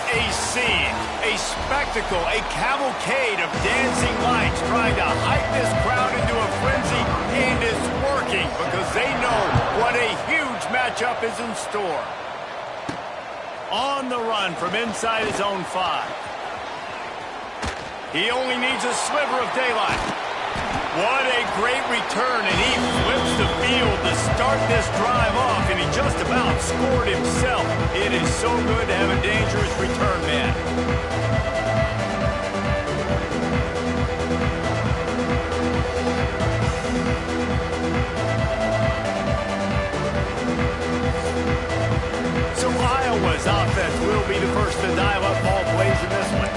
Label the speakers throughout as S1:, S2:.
S1: a scene, a spectacle, a cavalcade of dancing lights trying to hype this crowd into a frenzy, and it's working because they know what a huge matchup is in store. On the run from inside his own 5. He only needs a sliver of daylight. What a great return, and he flips the field to start this drive off, and he just about scored himself. It is so good to have a dangerous return man. So Iowa's offense will be the first to dial up all plays in this one.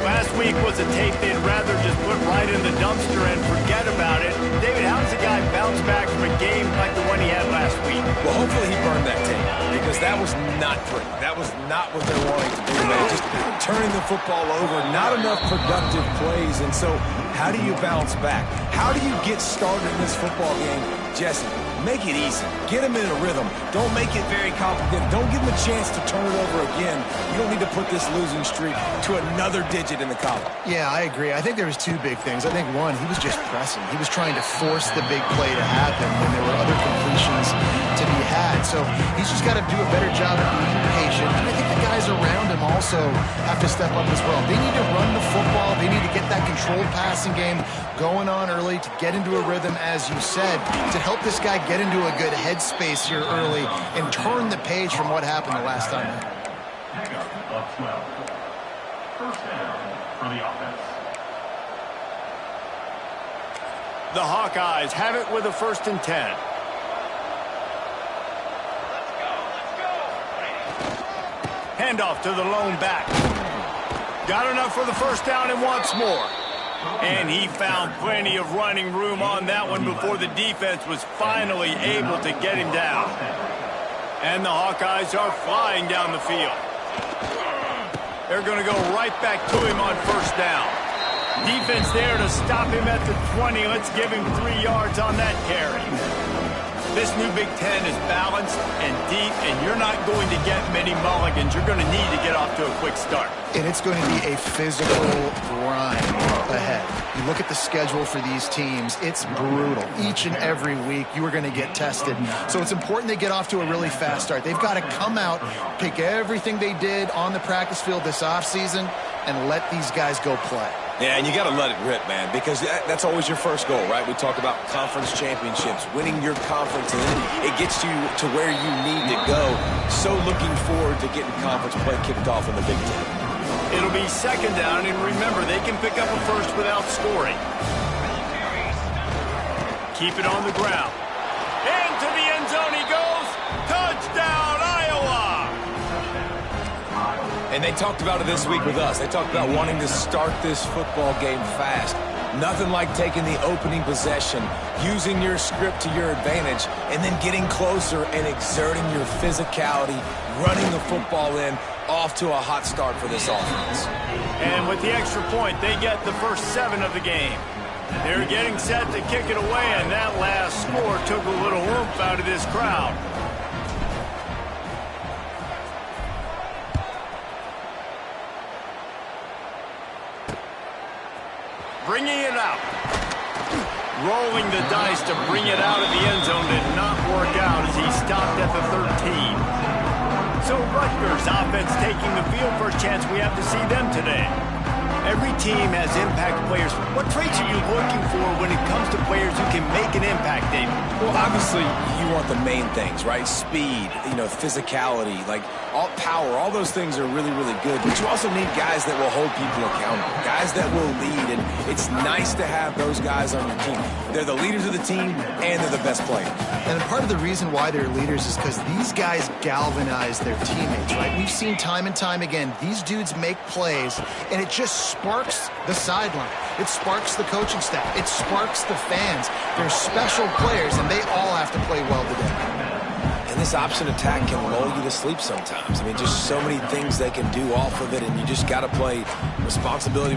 S1: Last week was a tape they'd rather just put right in the dumpster and forget about it. David, how does a guy bounce back from a game like the one he had last week?
S2: Well, hopefully he burned that tape because that was not pretty. That was not what they're wanting to do, man. Just turning the football over, not enough productive plays. And so how do you bounce back? How do you get started in this football game? Jesse, make it easy. Get him in a rhythm. Don't make it very complicated. Don't give him a chance to turn it over again. You don't need to put this losing streak to another digit in the column.
S3: Yeah, I agree. I think there was two big things. I think, one, he was just pressing. He was trying to force the big play to happen when there were other completions to be had. So he's just got to do a better job of being patient. And I think the guys around him also have to step up as well. They need to run the football. They need to get that controlled passing game going on early to get into a rhythm, as you said, to help this guy get into a good headspace here early and turn the page from what happened the last time.
S4: First down for the offense.
S1: The Hawkeyes have it with a 1st and 10. Handoff to the lone back. Got enough for the 1st down and wants more. And he found plenty of running room on that one before the defense was finally able to get him down. And the Hawkeyes are flying down the field. They're going to go right back to him on 1st down. Defense there to stop him at the 20. Let's give him 3 yards on that carry. This new Big Ten is balanced and deep, and you're not going to get many mulligans. You're going to need to get off to a quick start.
S3: And it's going to be a physical grind ahead. You look at the schedule for these teams, it's brutal. Each and every week, you are going to get tested. So it's important they get off to a really fast start. They've got to come out, pick everything they did on the practice field this offseason, and let these guys go play.
S2: Yeah, and you got to let it rip, man, because that's always your first goal, right? We talk about conference championships, winning your conference, and then it gets you to where you need to go. So looking forward to getting conference play kicked off in the Big Ten.
S1: It'll be 2nd down, and remember, they can pick up a first without scoring. Keep it on the ground. Into the end zone he goes. Touchdown, Iowa!
S2: And they talked about it this week with us. They talked about wanting to start this football game fast. Nothing like taking the opening possession, using your script to your advantage, and then getting closer and exerting your physicality, running the football in, off to a hot start for this offense.
S1: And with the extra point, they get the first 7 of the game. They're getting set to kick it away, and that last score took a little oomph out of this crowd. Bringing it out. Rolling the dice to bring it out of the end zone did not work out as he stopped at the 13. So Rutgers offense taking the field. First chance we have to see them today. Every team has impact players. What traits are you looking for when it comes to players who can make an impact, David?
S2: Well, obviously, you want the main things, right? Speed, physicality, like all power, all those things are really, really good. But you also need guys that will hold people accountable, guys that will lead. And it's nice to have those guys on your team. They're the leaders of the team, and they're the best players.
S3: And part of the reason why they're leaders is because these guys galvanize their teammates, right? We've seen time and time again, these dudes make plays, and it just sparks the sideline. It sparks the coaching staff. It sparks the fans. They're special players, and they all have to play well today.
S2: And this option attack can lull you to sleep sometimes. I mean, just so many things they can do off of it, and you just got to play responsibility,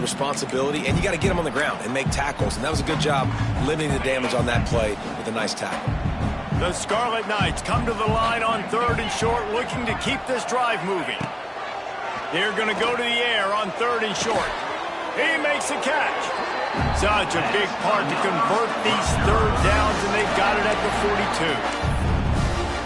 S2: and you got to get them on the ground and make tackles. And that was a good job limiting the damage on that play with a nice tackle.
S1: The Scarlet Knights come to the line on 3rd and short, looking to keep this drive moving. They're going to go to the air on 3rd and short. He makes a catch. Such a big part to convert these 3rd downs, and they've got it at the 42.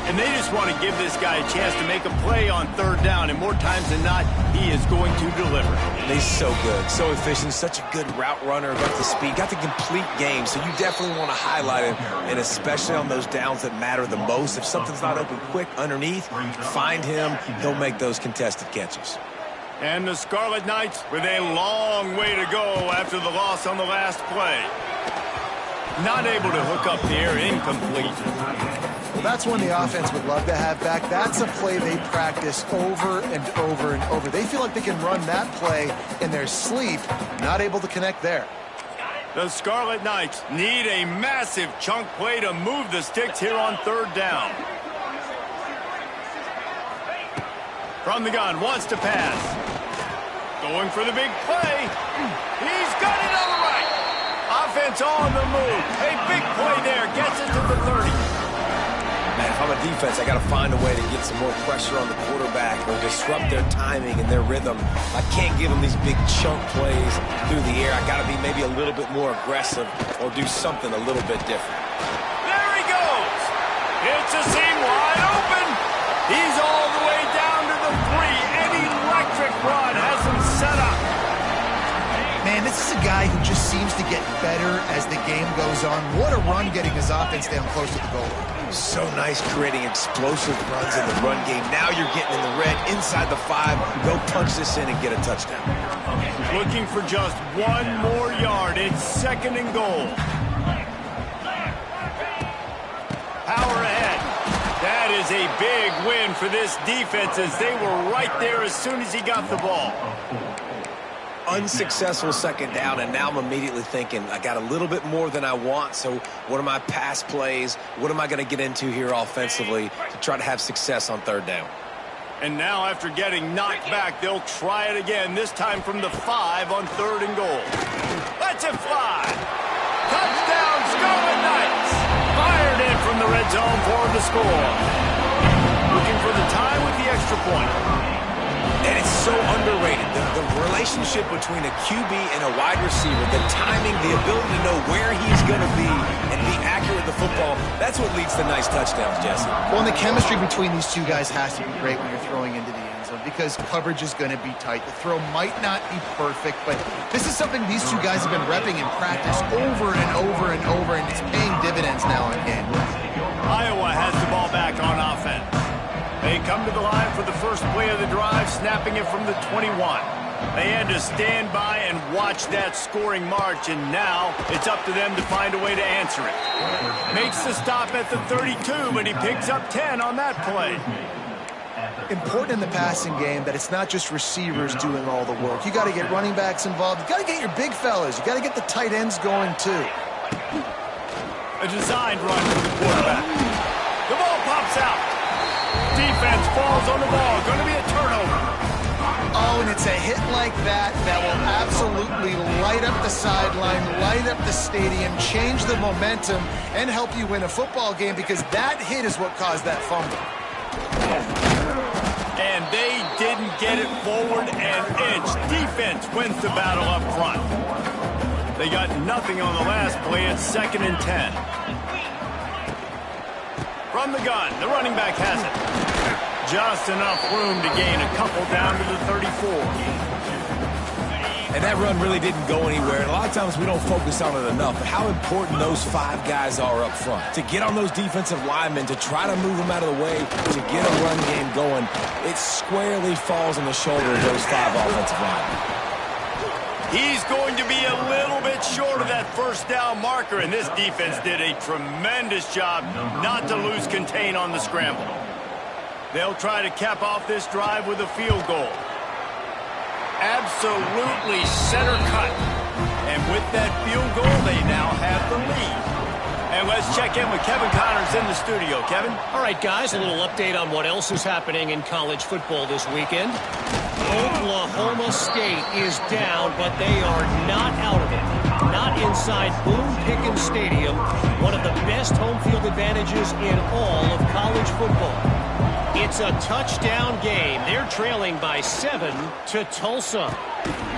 S1: And they just want to give this guy a chance to make a play on 3rd down, and more times than not, he is going to deliver.
S2: He's so good, so efficient, such a good route runner, got the speed, got the complete game, so you definitely want to highlight him, and especially on those downs that matter the most. If something's not open quick underneath, find him, he'll make those contested catches.
S1: And the Scarlet Knights with a long way to go after the loss on the last play. Not able to hook up the air, incomplete.
S3: Well, that's one the offense would love to have back. That's a play they practice over and over and over. They feel like they can run that play in their sleep, not able to connect there.
S1: The Scarlet Knights need a massive chunk play to move the sticks here on 3rd down. From the gun, wants to pass. Going for the big play. He's got it on the right. Offense on the move. A big play there. Gets it to the 30.
S2: Man, if I'm a defense, I got to find a way to get some more pressure on the quarterback or disrupt their timing and their rhythm. I can't give them these big chunk plays through the air. I got to be maybe a little bit more aggressive or do something a little bit different.
S1: There he goes. It's a seam wide open. He's all the way down to the 3. An electric run has him set up.
S3: Man, this is a guy who just seems to get better as the game goes on. What a run getting his offense down close to the goal line.
S2: So nice creating explosive runs in the run game. Now you're getting in the red inside the 5. Go punch this in and get a touchdown.
S1: Looking for just 1 more yard. It's 2nd and goal. Power ahead. That is a big win for this defense as they were right there as soon as he got the ball.
S2: Unsuccessful 2nd down, and now I'm immediately thinking I got a little bit more than I want, so what are my pass plays? What am I going to get into here offensively to try to have success on 3rd down?
S1: And now after getting knocked back, they'll try it again, this time from the 5 on 3rd and goal. Let's it fly. Touchdown, Scarlet Knights. Fired in from the red zone for the score. Looking for the tie with the extra point.
S2: And it's so underrated. The relationship between a QB and a wide receiver, the timing, the ability to know where he's going to be and be accurate with the football, that's what leads to nice touchdowns, Jesse.
S3: Well, and the chemistry between these two guys has to be great when you're throwing into the end zone because coverage is going to be tight. The throw might not be perfect, but this is something these two guys have been repping in practice over and over and over, and it's paying dividends now in game.
S1: Iowa has the ball back on offense. They come to the line for the first play of the drive, snapping it from the 21. They had to stand by and watch that scoring march, and now it's up to them to find a way to answer it. Makes the stop at the 32, but he picks up 10 on that play.
S3: Important in the passing game that it's not just receivers doing all the work. You got to get running backs involved. You got to get your big fellas. You got to get the tight ends going, too.
S1: A designed run for the quarterback. The ball pops out. Defense falls on the ball. Going to be a turnover.
S3: Oh, and it's a hit like that that will absolutely light up the sideline, light up the stadium, change the momentum, and help you win a football game because that hit is what caused that fumble.
S1: And they didn't get it forward an inch. Defense wins the battle up front. They got nothing on the last play. It's 2nd and 10. From the gun, the running back has it. Just enough room to gain a couple down to the 34.
S2: And that run really didn't go anywhere. And a lot of times we don't focus on it enough. But how important those 5 guys are up front. To get on those defensive linemen, to try to move them out of the way, to get a run game going, it squarely falls on the shoulder of those 5 offensive linemen.
S1: He's going to be a little bit short of that first down marker, and this defense did a tremendous job not to lose contain on the scramble. They'll try to cap off this drive with a field goal. Absolutely center cut. And with that field goal, they now have the lead. And let's check in with Kevin Connors in the studio. Kevin?
S5: All right, guys, a little update on what else is happening in college football this weekend. Oklahoma State is down, but they are not out of it. Not inside Boone Pickens Stadium, one of the best home field advantages in all of college football. It's a touchdown game. They're trailing by 7 to Tulsa.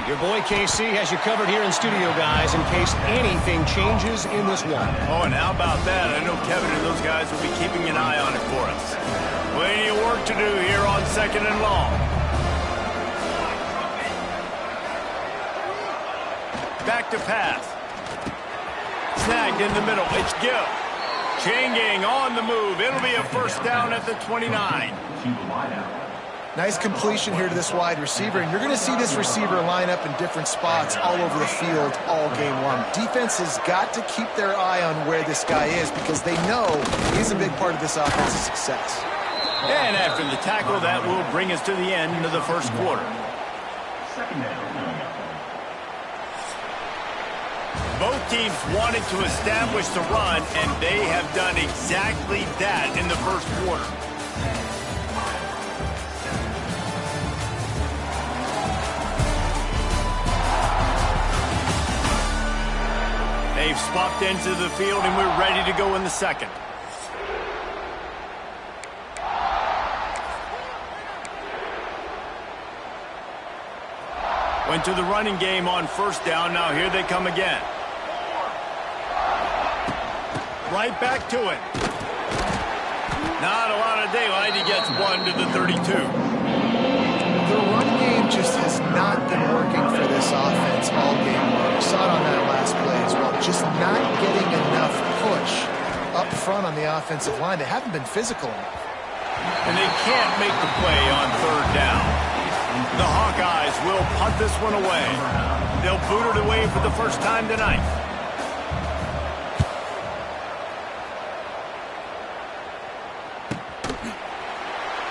S5: Your boy KC has you covered here in studio, guys, in case anything changes in this one.
S1: Oh, and how about that? I know Kevin and those guys will be keeping an eye on it for us. Plenty of work to do here on 2nd and long. Back to pass. Snagged in the middle. It's Gill. Chain gang on the move. It'll be a first down at the 29.
S3: Nice completion here to this wide receiver, and you're going to see this receiver line up in different spots all over the field all game long. Defense has got to keep their eye on where this guy is because they know he's a big part of this offense's success.
S1: And after the tackle, that will bring us to the end of the first quarter. Both teams wanted to establish the run, and they have done exactly that in the first quarter. They've swapped into the field, and we're ready to go in the second. Went to the running game on first down. Now here they come again. Right back to it. Not a lot of daylight. He gets one to the 32.
S3: The run game just has not been working for this offense all game long. We saw it on that last play as well. Just not getting enough push up front on the offensive line. They haven't been physical enough.
S1: And they can't make the play on third down. The Hawkeyes will punt this one away. They'll boot it away for the first time tonight.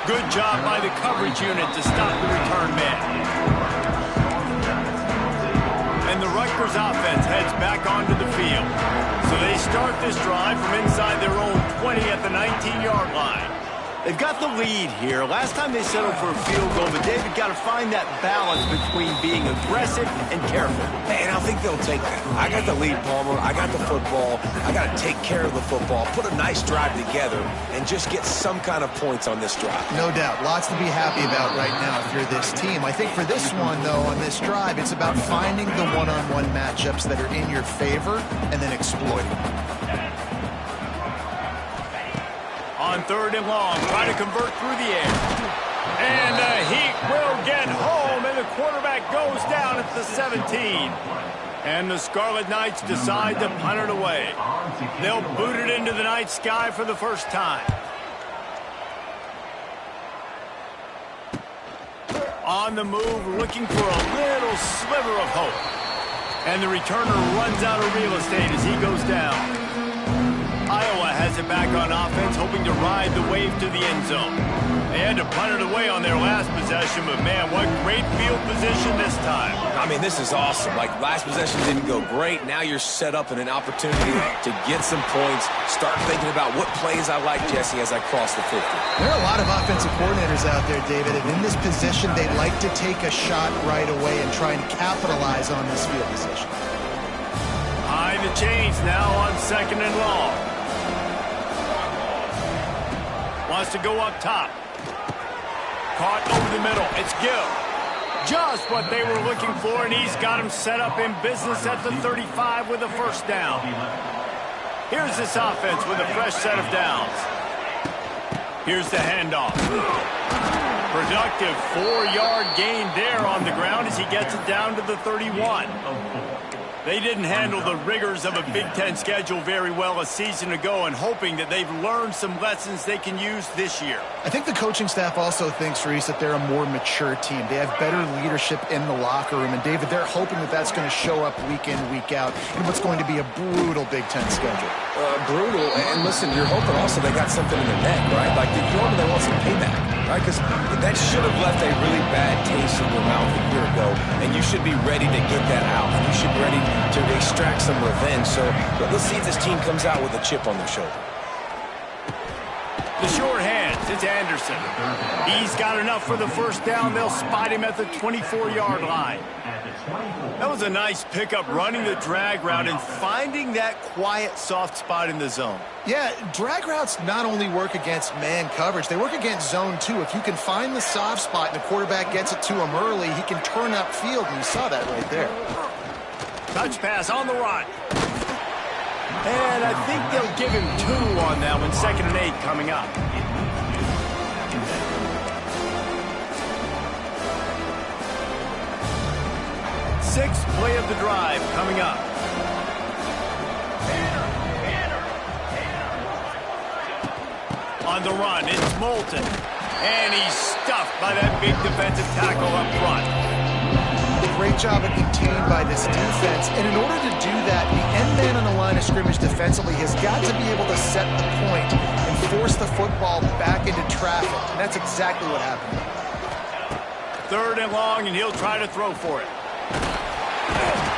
S1: Good job by the coverage unit to stop the return man. And the Rutgers offense heads back onto the field. So they start this drive from inside their own 20 at the 19-yard line. They've got the lead here. Last time they settled for a field goal, but David got to find that balance between being aggressive and careful.
S2: And I think they'll take that. I got the lead, Palmer. I got the football. I got to take care of the football, put a nice drive together, and just get some kind of points on this drive.
S3: No doubt. Lots to be happy about right now if you're this team. I think for this one, though, on this drive, it's about finding the one-on-one matchups that are in your favor and then exploiting them.
S1: On third and long, trying to convert through the air. And the Heat will get home, and the quarterback goes down at the 17. And the Scarlet Knights decide to punt it away. They'll boot it into the night sky for the first time. On the move, looking for a little sliver of hope. And the returner runs out of real estate as he goes down. Iowa has it back on offense, hoping to ride the wave to the end zone. They had to punt it away on their last possession, but man, what great field position this time.
S2: I mean, this is awesome. Like, last possession didn't go great. Now you're set up in an opportunity to get some points. Start thinking about what plays I like, Jesse, as I cross the 50.
S3: There are a lot of offensive coordinators out there, David, and in this position, they like to take a shot right away and try and capitalize on this field position.
S1: Behind the chains now on second and long. Wants to go up top. Caught over the middle. It's Gill. Just what they were looking for, and he's got him set up in business at the 35 with a first down. Here's this offense with a fresh set of downs. Here's the handoff. Productive 4-yard gain there on the ground as he gets it down to the 31. They didn't handle the rigors of a Big Ten schedule very well a season ago, and hoping that they've learned some lessons they can use this year.
S3: I think the coaching staff also thinks, Reese, that they're a more mature team. They have better leadership in the locker room. And, David, they're hoping that that's going to show up week in, week out in what's going to be a brutal Big Ten schedule.
S2: Brutal. And, listen, you're hoping also they got something in their neck, right? Like, normally they want some payback, right? Because that should have left a really bad taste in your mouth a year ago, and you should be ready to get that out. You should be ready to extract some revenge. So let's see if this team comes out with a chip on their shoulder.
S1: The short hands. It's Anderson. He's got enough for the first down. They'll spot him at the 24-yard line. That was a nice pickup, running the drag route and finding that quiet, soft spot in the zone.
S3: Yeah, drag routes not only work against man coverage, they work against zone too. If you can find the soft spot and the quarterback gets it to him early, he can turn upfield, and you saw that right there.
S1: Touch pass on the run. And I think they'll give him 2 on that one. 2nd and 8 coming up. Sixth play of the drive coming up. On the run, it's Moulton. And he's stuffed by that big defensive tackle up front.
S3: Great job of contained by this defense. And in order to do that, the end man on the line of scrimmage defensively has got to be able to set the point and force the football back into traffic. And that's exactly what happened.
S1: 3rd and long, and he'll try to throw for it.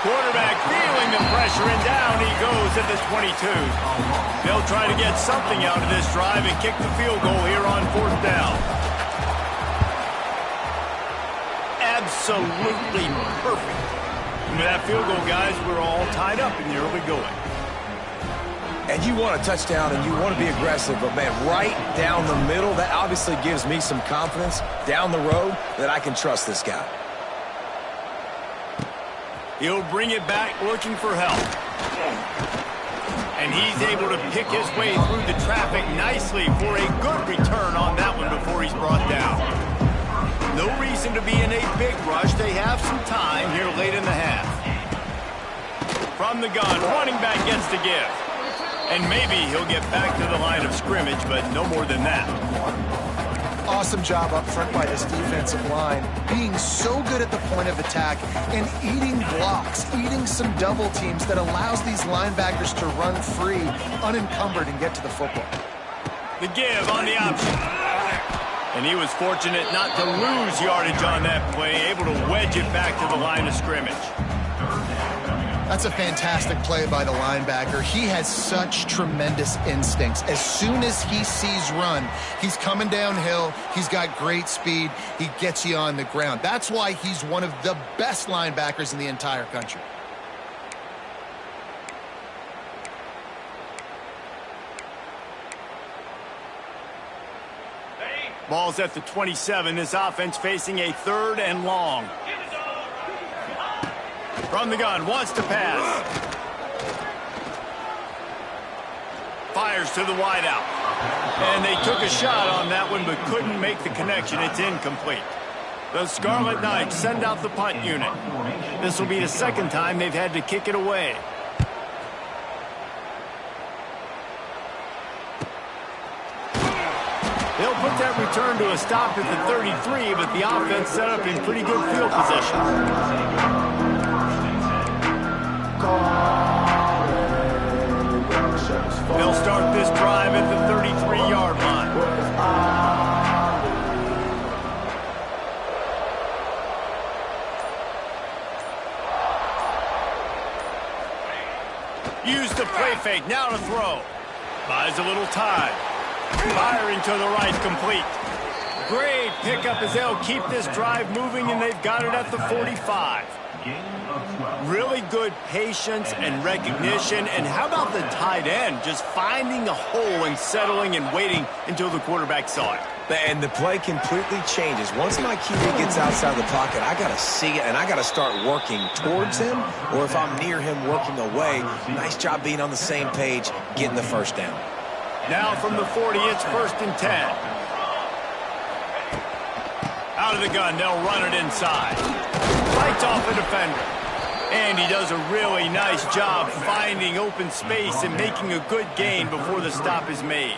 S1: Quarterback feeling the pressure, and down he goes at the 22. They'll try to get something out of this drive and kick the field goal here on 4th down. Absolutely perfect. And with that field goal, guys, we're all tied up in the early going.
S2: And you want a touchdown and you want to be aggressive, but man, right down the middle, that obviously gives me some confidence down the road that I can trust this guy.
S1: He'll bring it back looking for help. And he's able to pick his way through the traffic nicely for a good return on that one before he's brought down. No reason to be in a big rush. They have some time here late in the half. From the gun, running back gets the give. And maybe he'll get back to the line of scrimmage, but no more than that.
S3: Awesome job up front by this defensive line, being so good at the point of attack and eating blocks, eating some double teams that allows these linebackers to run free, unencumbered, and get to the football.
S1: The give on the option. And he was fortunate not to lose yardage on that play, able to wedge it back to the line of scrimmage.
S3: That's a fantastic play by the linebacker. He has such tremendous instincts. As soon as he sees run, he's coming downhill. He's got great speed. He gets you on the ground. That's why he's one of the best linebackers in the entire country.
S1: Ball's at the 27. This offense facing a 3rd and long. From the gun, wants to pass. Fires to the wideout. And they took a shot on that one, but couldn't make the connection. It's incomplete. The Scarlet Knights send out the punt unit. This will be the 2nd time they've had to kick it away. They'll put that return to a stop at the 33, but the offense set up in pretty good field position. They'll start this drive at the 33-yard line. Use the play fake, now to throw. Buys a little time. Firing to the right, complete. Great pickup as they'll keep this drive moving, and they've got it at the 45. Really good patience and recognition. And how about the tight end just finding a hole and settling and waiting until the quarterback saw it.
S2: And the play completely changes. Once my QB gets outside the pocket, I got to see it, and I got to start working towards him, or if I'm near him, working away. Nice job being on the same page, getting the first down.
S1: Now from the 40, it's 1st and 10. Out of the gun, they'll run it inside. Fights off a defender. And he does a really nice job finding open space and making a good gain before the stop is made.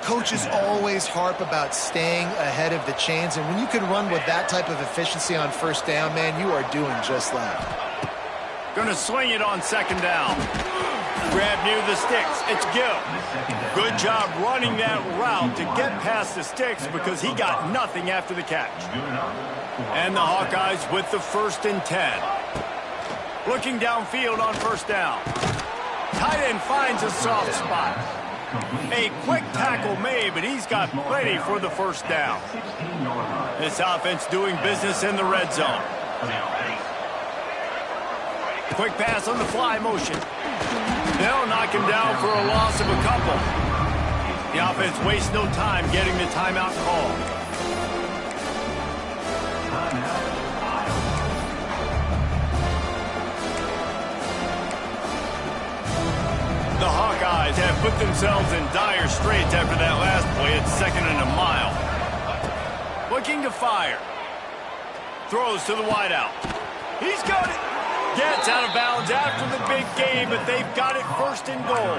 S3: Coaches always harp about staying ahead of the chains, and when you can run with that type of efficiency on 1st down, man, you are doing just that.
S1: Gonna swing it on 2nd down. Grab near the sticks. It's Gill. Good job running that route to get past the sticks because he got nothing after the catch. And the Hawkeyes with the 1st and 10. Looking downfield on 1st down. Tight end finds a soft spot. A quick tackle made, but he's got plenty for the first down. This offense doing business in the red zone. Quick pass on the fly motion. They'll knock him down for a loss of a couple. The offense wastes no time getting the timeout call. The Hawkeyes have put themselves in dire straits after that last play. It's 2nd and a mile. Looking to fire. Throws to the wideout. He's got it. Gets out of bounds after the big game, but they've got it 1st and goal.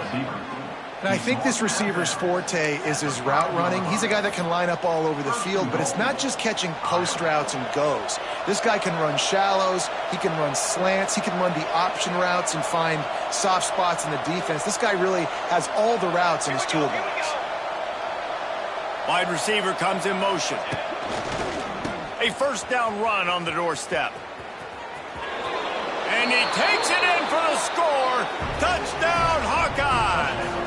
S3: And I think this receiver's forte is his route running. He's a guy that can line up all over the field, but it's not just catching post routes and goes. This guy can run shallows, he can run slants, he can run the option routes and find soft spots in the defense. This guy really has all the routes in his toolbox.
S1: Wide receiver comes in motion. A 1st down run on the doorstep. And he takes it in for the score. Touchdown, Hawkeye!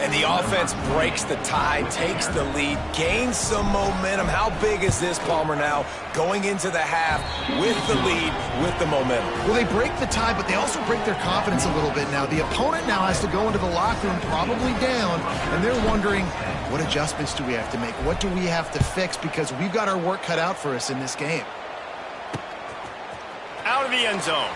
S2: And the offense breaks the tie, takes the lead, gains some momentum. How big is this, Palmer, now going into the half with the lead, with the momentum?
S3: Well, they break the tie, but they also break their confidence a little bit now. The opponent now has to go into the locker room probably down, and they're wondering, what adjustments do we have to make? What do we have to fix? Because we've got our work cut out for us in this game.
S1: Out of the end zone.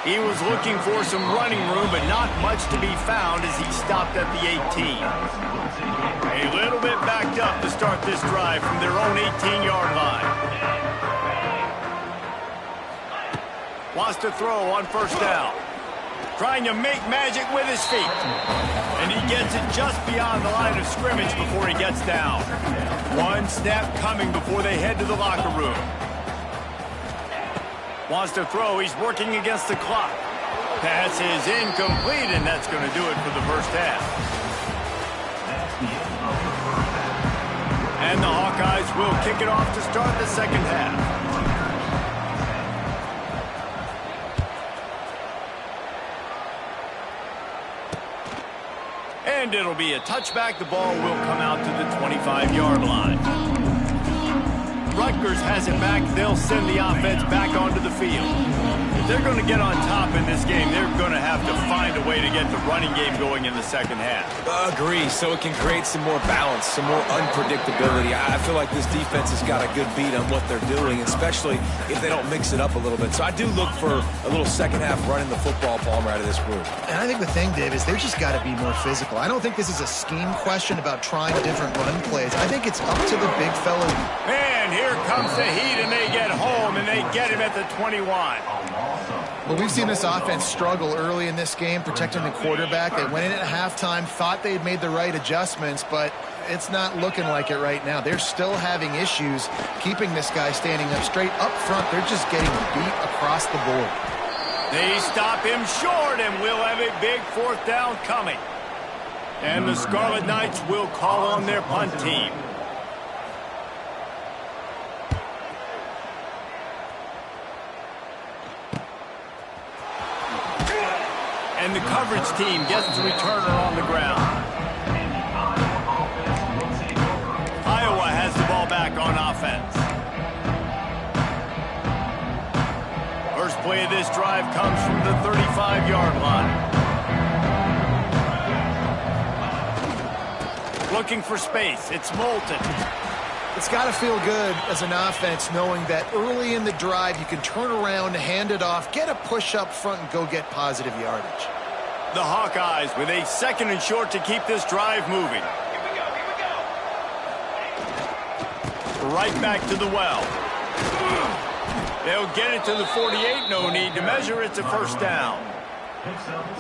S1: He was looking for some running room, but not much to be found as he stopped at the 18. A little bit backed up to start this drive from their own 18-yard line. Wants to throw on 1st down. Trying to make magic with his feet. And he gets it just beyond the line of scrimmage before he gets down. One snap coming before they head to the locker room. Wants to throw. He's working against the clock. Pass is incomplete, and that's going to do it for the 1st half. And the Hawkeyes will kick it off to start the 2nd half. And it'll be a touchback. The ball will come out to the 25-yard line. Rutgers has it back. They'll send the offense back onto the field. If they're going to get on top in this game, they're going to have to find a way to get the running game going in the 2nd half.
S2: Agree, so it can create some more balance, some more unpredictability. I feel like this defense has got a good beat on what they're doing, especially if they don't mix it up a little bit. So I do look for a little 2nd half running the football, Palmer, out of this group.
S3: And I think the thing, Dave, is they've just got to be more physical. I don't think this is a scheme question about trying different run plays. I think it's up to the big fella.
S1: And here comes the heat, and they get home, and they get him at the 21.
S3: Well, we've seen this offense struggle early in this game, protecting the quarterback. They went in at halftime, thought they had made the right adjustments, but it's not looking like it right now. They're still having issues keeping this guy standing up straight. Up front, they're just getting beat across the board.
S1: They stop him short, and we'll have a big 4th down coming. And the Scarlet Knights will call on their punt team. And the coverage team gets the returner on the ground. Iowa has the ball back on offense. First play of this drive comes from the 35-yard line. Looking for space. It's Moulton.
S3: It's got to feel good as an offense knowing that early in the drive you can turn around, hand it off, get a push up front, and go get positive yardage.
S1: The Hawkeyes with a 2nd and short to keep this drive moving. Right back to the well. They'll get it to the 48. No need to measure. It's a 1st down.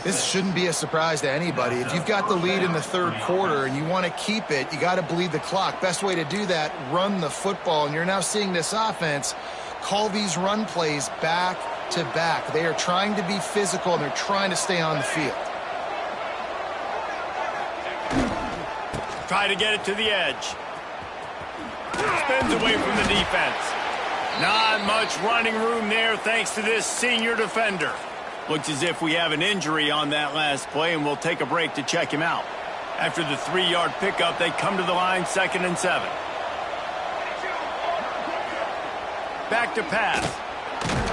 S3: This shouldn't be a surprise to anybody. If you've got the lead in the 3rd quarter and you want to keep it, you got to bleed the clock. Best way to do that, run the football. And you're now seeing this offense call these run plays back to back. They are trying to be physical, and they're trying to stay on the field.
S1: Try to get it to the edge. Spins away from the defense. Not much running room there thanks to this senior defender. Looks as if we have an injury on that last play, and we'll take a break to check him out. After the 3-yard pickup, they come to the line, 2nd and 7. Back to pass.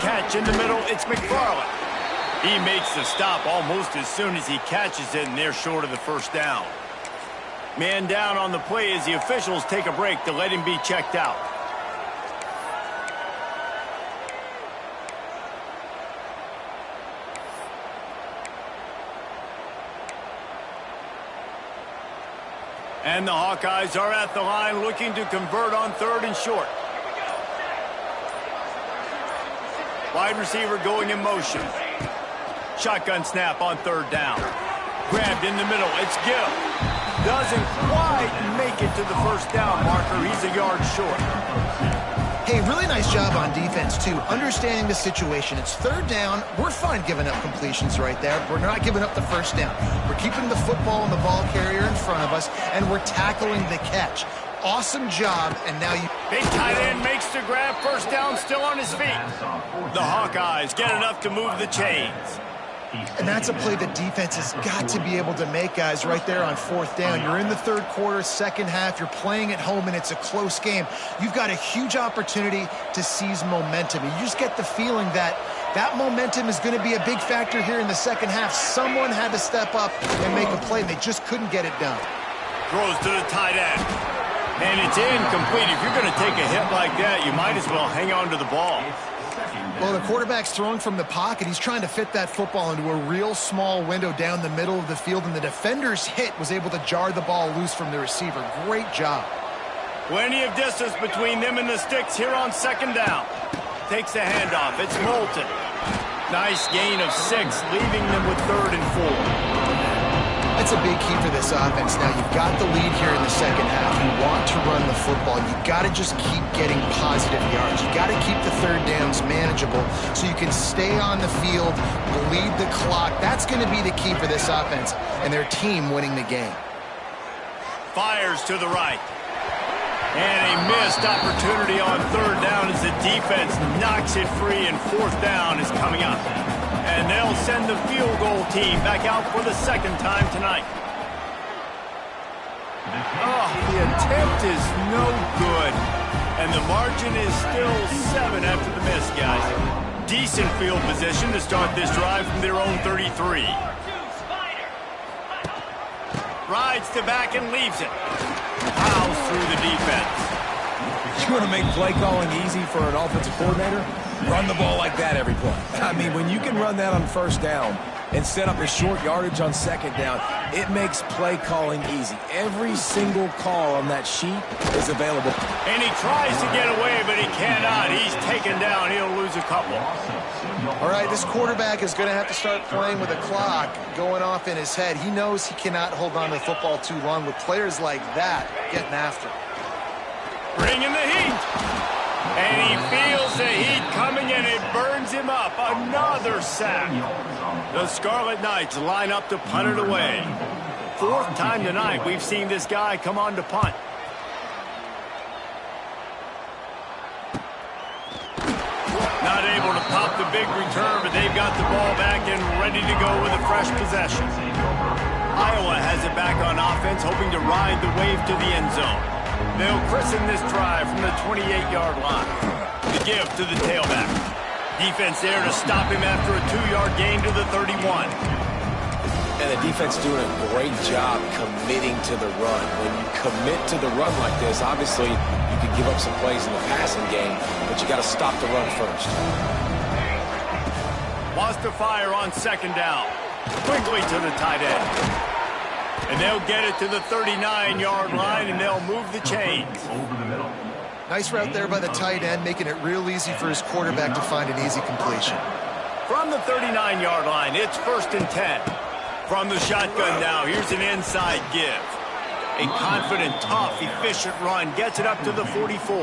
S1: Catch in the middle, it's McFarland. He makes the stop almost as soon as he catches it, and they're short of the first down. Man down on the play as the officials take a break to let him be checked out. And the Hawkeyes are at the line looking to convert on 3rd and short. Wide receiver going in motion. Shotgun snap on 3rd down. Grabbed in the middle. It's Gill. Doesn't quite make it to the first down marker. He's a yard short.
S3: Hey, really nice job on defense, too. Understanding the situation. It's 3rd down. We're fine giving up completions right there. We're not giving up the first down. We're keeping the football and the ball carrier in front of us, and we're tackling the catch. Awesome job, and now you...
S1: Big tight end makes the grab. First down, still on his feet. The Hawkeyes get enough to move the chains.
S3: And that's a play the defense has got to be able to make, guys, right there on 4th down. You're in the 3rd quarter, 2nd half. You're playing at home, and it's a close game. You've got a huge opportunity to seize momentum. And you just get the feeling that that momentum is going to be a big factor here in the 2nd half. Someone had to step up and make a play, and they just couldn't get it done.
S1: Throws to the tight end. And it's incomplete. If you're going to take a hit like that, you might as well hang on to the ball.
S3: Well, the quarterback's throwing from the pocket. He's trying to fit that football into a real small window down the middle of the field, and the defender's hit was able to jar the ball loose from the receiver. Great job.
S1: Plenty of distance between them and the sticks here on 2nd down. Takes the handoff. It's Moulton. Nice gain of 6, leaving them with 3rd and 4.
S3: That's a big key for this offense. Now, you've got the lead here in the 2nd half. You want to run the football. You've got to just keep getting positive yards. You've got to keep the 3rd downs manageable so you can stay on the field, bleed the clock. That's going to be the key for this offense and their team winning the game.
S1: Fires to the right. And a missed opportunity on 3rd down as the defense knocks it free, and 4th down is coming up. And they'll send the field goal team back out for the 2nd time tonight. Oh, the attempt is no good. And the margin is still 7 after the miss, guys. Decent field position to start this drive from their own 33. Rides to back and leaves it. Plows through the defense.
S2: You want to make play calling easy for an offensive coordinator? Run the ball like that every play. I mean, when you can run that on 1st down and set up a short yardage on 2nd down, it makes play calling easy. Every single call on that sheet is available.
S1: And he tries to get away, but he cannot. He's taken down. He'll lose a couple.
S3: All right, this quarterback is going to have to start playing with a clock going off in his head. He knows he cannot hold on to the football too long with players like that getting after him.
S1: Bringing the heat. And he feels the heat coming, and it burns him up. Another sack. The Scarlet Knights line up to punt it away. 4th time tonight we've seen this guy come on to punt. Not able to pop the big return, but they've got the ball back and ready to go with a fresh possession. Iowa has it back on offense, hoping to ride the wave to the end zone. They'll christen this drive from the 28-yard line. The give to the tailback. Defense there to stop him after a 2-yard gain to the 31.
S2: And the defense doing a great job committing to the run. When you commit to the run like this, obviously you can give up some plays in the passing game, but you got to stop the run first.
S1: Wants to fire on 2nd down. Quickly to the tight end. And they'll get it to the 39-yard line, and they'll move the chains.
S3: Nice route there by the tight end, making it real easy for his quarterback to find an easy completion.
S1: From the 39-yard line, it's 1st and 10. From the shotgun now, here's an inside give. A confident, tough, efficient run gets it up to the 44.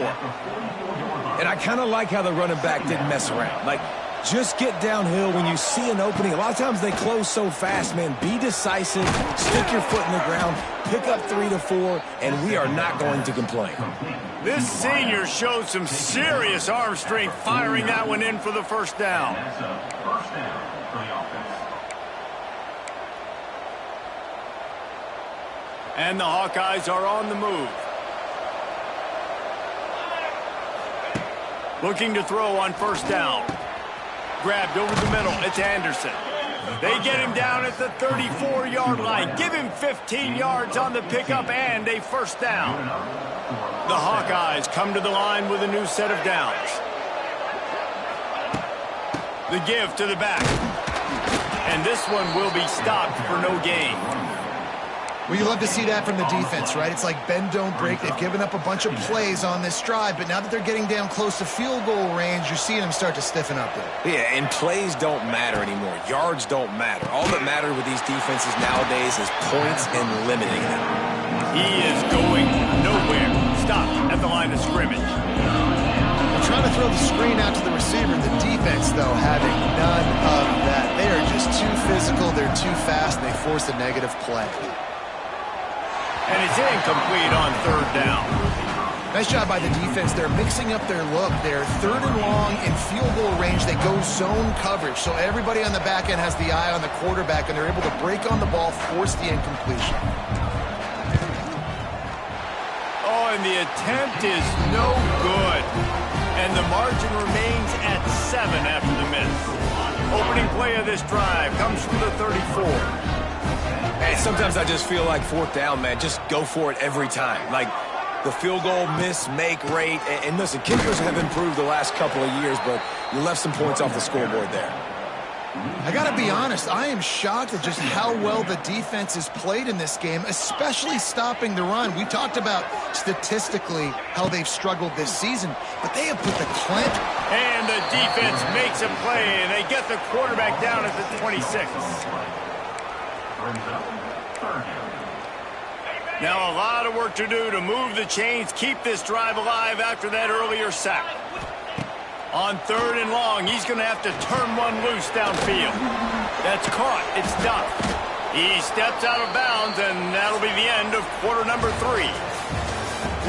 S2: And I kind of like how the running back didn't mess around. Like, just get downhill when you see an opening. A lot of times they close so fast, man. Be decisive, stick your foot in the ground, pick up 3 to 4, and we are not going to complain.
S1: This senior showed some serious arm strength firing that one in for the 1st down.
S4: First down for the offense.
S1: And the Hawkeyes are on the move. Looking to throw on first down. Grabbed over the middle. It's Anderson. They get him down at the 34-yard line. Give him 15 yards on the pickup and a first down. The Hawkeyes come to the line with a new set of downs. The give to the back. And this one will be stopped for no gain.
S3: Well, you love to see that from the defense, right? It's like bend, don't break. They've given up a bunch of plays on this drive, but now that they're getting down close to field goal range, you're seeing them start to stiffen up there.
S2: Yeah, and plays don't matter anymore. Yards don't matter. All that matters with these defenses nowadays is points and limiting them.
S1: He is going nowhere. Stop at the line of scrimmage.
S3: They're trying to throw the screen out to the receiver. The defense, though, having none of that. They are just too physical. They're too fast. They force a negative play.
S1: And it's incomplete on third down.
S3: Nice job by the defense. They're mixing up their look. They're third and long in field goal range. They go zone coverage. So everybody on the back end has the eye on the quarterback, and they're able to break on the ball, force the incompletion.
S1: Oh, and the attempt is no good. And the margin remains at 7 after the miss. Opening play of this drive comes from the 34.
S2: Hey, sometimes I just feel like fourth down, man. Just go for it every time. Like the field goal miss-make rate. And listen, kickers have improved the last couple of years, but you left some points off the scoreboard there.
S3: I got to be honest, I am shocked at just how well the defense has played in this game, especially stopping the run. We talked about statistically how they've struggled this season, but they have put the clamp.
S1: And the defense makes a play, and they get the quarterback down at the 26. Now a lot of work to do to move the chains, keep this drive alive after that earlier sack. On third and long, he's going to have to turn one loose downfield. That's caught. It's Duff. He steps out of bounds, and that'll be the end of quarter number 3.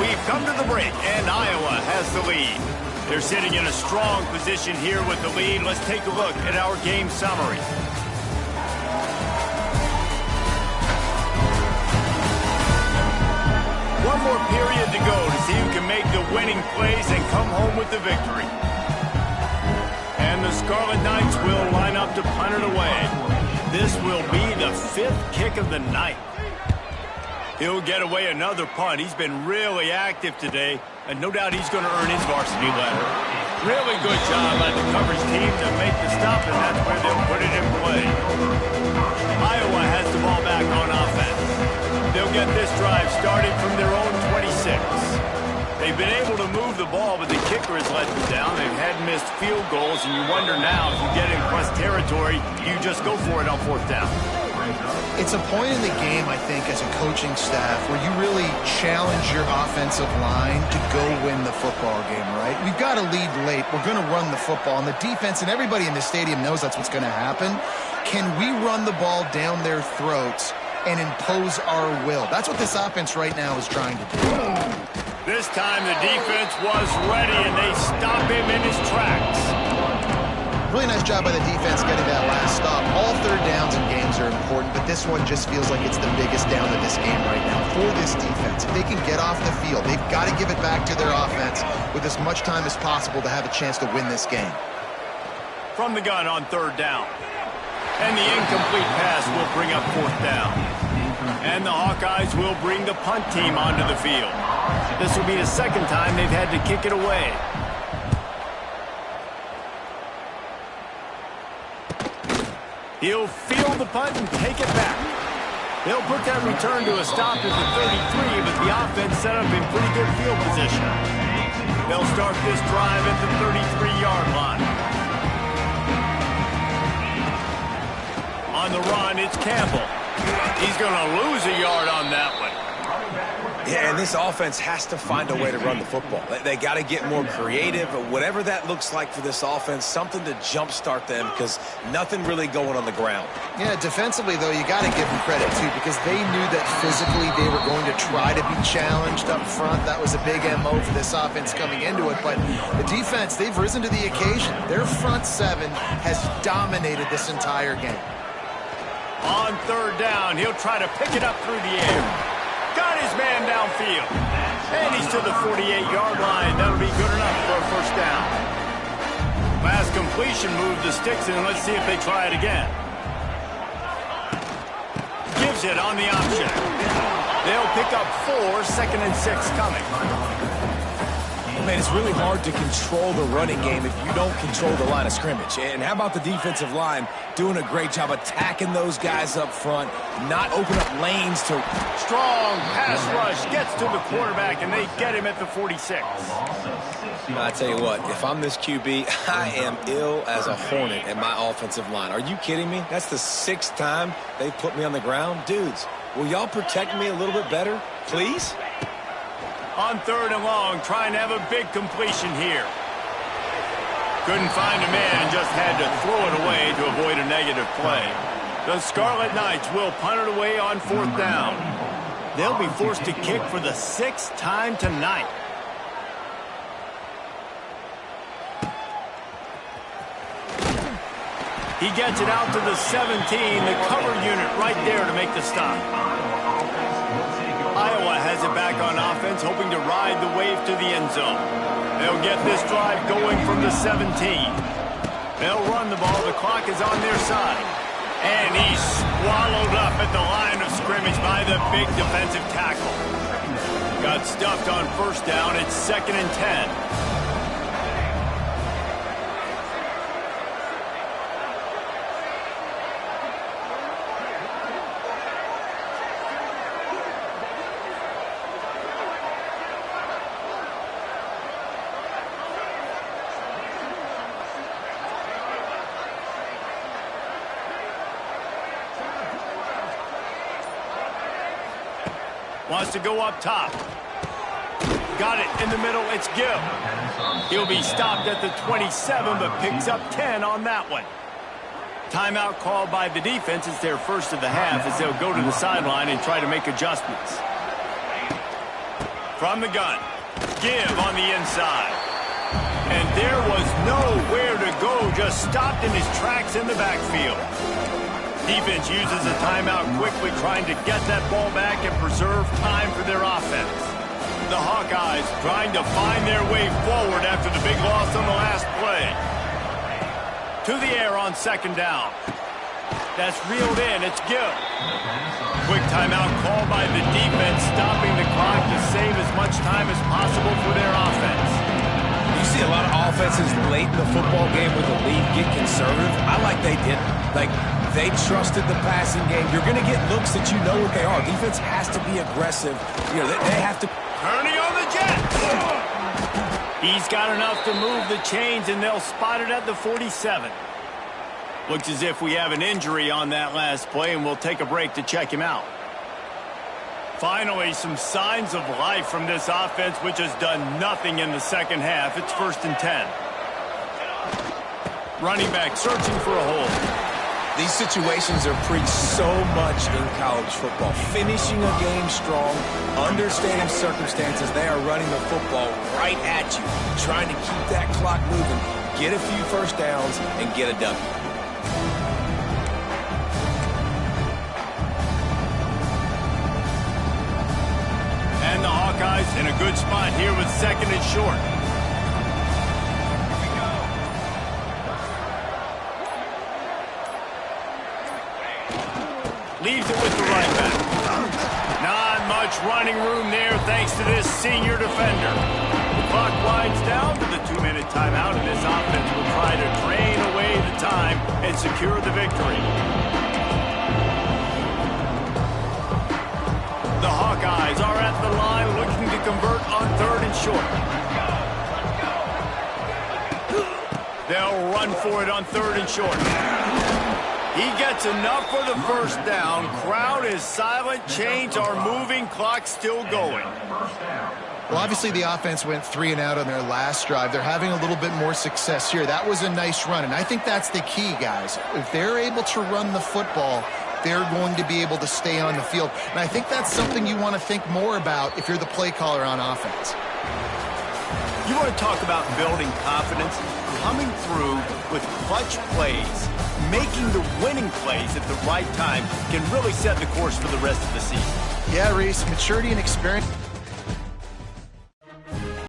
S1: We've come to the break, and Iowa has the lead. They're sitting in a strong position here with the lead. Let's take a look at our game summary. One more period to go to see who can make the winning plays and come home with the victory. And the Scarlet Knights will line up to punt it away. This will be the 5th kick of the night. He'll get away another punt. He's been really active today, and no doubt he's going to earn his varsity letter. Really good job by the coverage team to make the stop, and that's where they'll put it in play. Iowa has the ball back on offense. They'll get this drive started from their own 26. They've been able to move the ball, but the kicker has let them down. They've had missed field goals, and you wonder now, if you get in plus territory, you just go for it on fourth down.
S3: It's a point in the game, I think, as a coaching staff, where you really challenge your offensive line to go win the football game, right? We've got to lead late. We're going to run the football, and the defense and everybody in the stadium knows that's what's going to happen. Can we run the ball down their throats and impose our will? That's what this offense right now is trying to do.
S1: This time the defense was ready, and they stop him in his tracks.
S3: Really nice job by the defense getting that last stop. All third downs in games are important, but this one just feels like it's the biggest down of this game right now for this defense. If they can get off the field, they've got to give it back to their offense with as much time as possible to have a chance to win this game.
S1: From the gun on third down. And the incomplete pass will bring up fourth down. And the Hawkeyes will bring the punt team onto the field. This will be the second time they've had to kick it away. He'll field the punt and take it back. They'll put that return to a stop at the 33, but the offense set up in pretty good field position. They'll start this drive at the 33-yard line. On the run, it's Campbell. He's going to lose a yard on that one.
S2: Yeah, and this offense has to find a way to run the football. They got to get more creative, whatever that looks like for this offense, something to jumpstart them because nothing really going on the ground.
S3: Yeah, defensively, though, you got to give them credit, too, because they knew that physically they were going to try to be challenged up front. That was a big MO for this offense coming into it, but the defense, they've risen to the occasion. Their front seven has dominated this entire game.
S1: On third down, he'll try to pick it up through the air. Got his man downfield. And he's to the 48-yard line. That'll be good enough for a first down. Last completion moved the sticks in. Let's see if they try it again. Gives it on the option. They'll pick up 4, 2nd and 6 coming.
S2: Man, it's really hard to control the running game if you don't control the line of scrimmage. And how about the defensive line doing a great job attacking those guys up front, not open up lanes to...
S1: Strong pass rush gets to the quarterback, and they get him at the 46.
S2: I tell you what, if I'm this QB, I am ill as a hornet at my offensive line. Are you kidding me? That's the 6th time they've put me on the ground. Dudes, will y'all protect me a little bit better, please?
S1: On 3rd and long, trying to have a big completion here. Couldn't find a man and just had to throw it away to avoid a negative play. The Scarlet Knights will punt it away on 4th down. They'll be forced to kick for the 6th time tonight. He gets it out to the 17, the cover unit right there to make the stop. Iowa has it back on offense, hoping to ride the wave to the end zone. They'll get this drive going from the 17. They'll run the ball. The clock is on their side. And he's swallowed up at the line of scrimmage by the big defensive tackle. Got stuffed on 1st down. It's 2nd and 10. Wants to go up top. Got it in the middle. It's Gill. He'll be stopped at the 27, but picks up 10 on that one. Timeout called by the defense. It's their first of the half as they'll go to the sideline and try to make adjustments. From the gun. Give on the inside. And there was nowhere to go. Just stopped in his tracks in the backfield. Defense uses a timeout quickly, trying to get that ball back and preserve time for their offense. The Hawkeyes trying to find their way forward after the big loss on the last play. To the air on 2nd down. That's reeled in. It's Gill. Quick timeout called by the defense, stopping the clock to save as much time as possible for their offense.
S2: You see a lot of offenses late in the football game with the lead get conservative. I like they didn't. They trusted the passing game. You're going to get looks that you know what they are. Defense has to be aggressive. You know, they have to...
S1: Kearney on the Jets. He's got enough to move the chains, and they'll spot it at the 47. Looks as if we have an injury on that last play, and we'll take a break to check him out. Finally, some signs of life from this offense, which has done nothing in the 2nd half. It's 1st and 10. Running back searching for a hole.
S2: These situations are preached so much in college football. Finishing a game strong, understanding circumstances. They are running the football right at you, trying to keep that clock moving, get a few first downs, and get a W.
S1: And the Hawkeyes in a good spot here with 2nd and short. Leaves it with the running back. Not much running room there thanks to this senior defender. The clock winds down to the 2-minute timeout, and this offense will try to drain away the time and secure the victory. The Hawkeyes are at the line looking to convert on 3rd and short. They'll run for it on 3rd and short. He gets enough for the first down. Crowd is silent. Chains are moving. Clock still going.
S3: Well, obviously the offense went 3 and out on their last drive. They're having a little bit more success here. That was a nice run, and I think that's the key, guys. If they're able to run the football, they're going to be able to stay on the field. And I think that's something you want to think more about if you're the play caller on offense.
S1: You want to talk about building confidence? Coming through with clutch plays, making the winning plays at the right time can really set the course for the rest of the season.
S3: Yeah, Reese, maturity and experience.